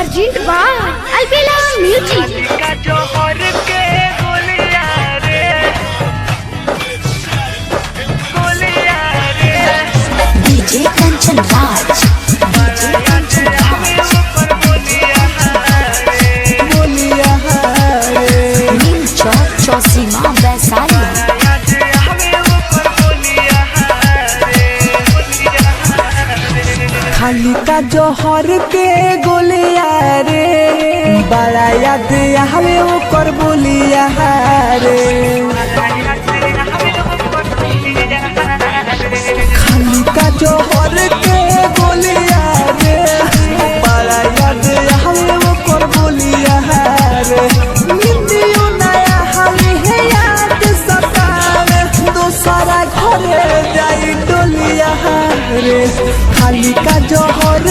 urgent बा अलबेला music का जोहर के गोलिया रे डीजे कंचन राज नीम चौक चौसीमा वैशाली खाली का जोहर के गोलिया रे बड़ा याद हवे ऊपर बोलिया रे खाली का जोहर के गोलिया रे बड़ा याद हवे ऊपर बोलिया रे निंदियो नया हवे है याद सतावे दूसरा घरे जाई डोलिया रे खाली का जोहर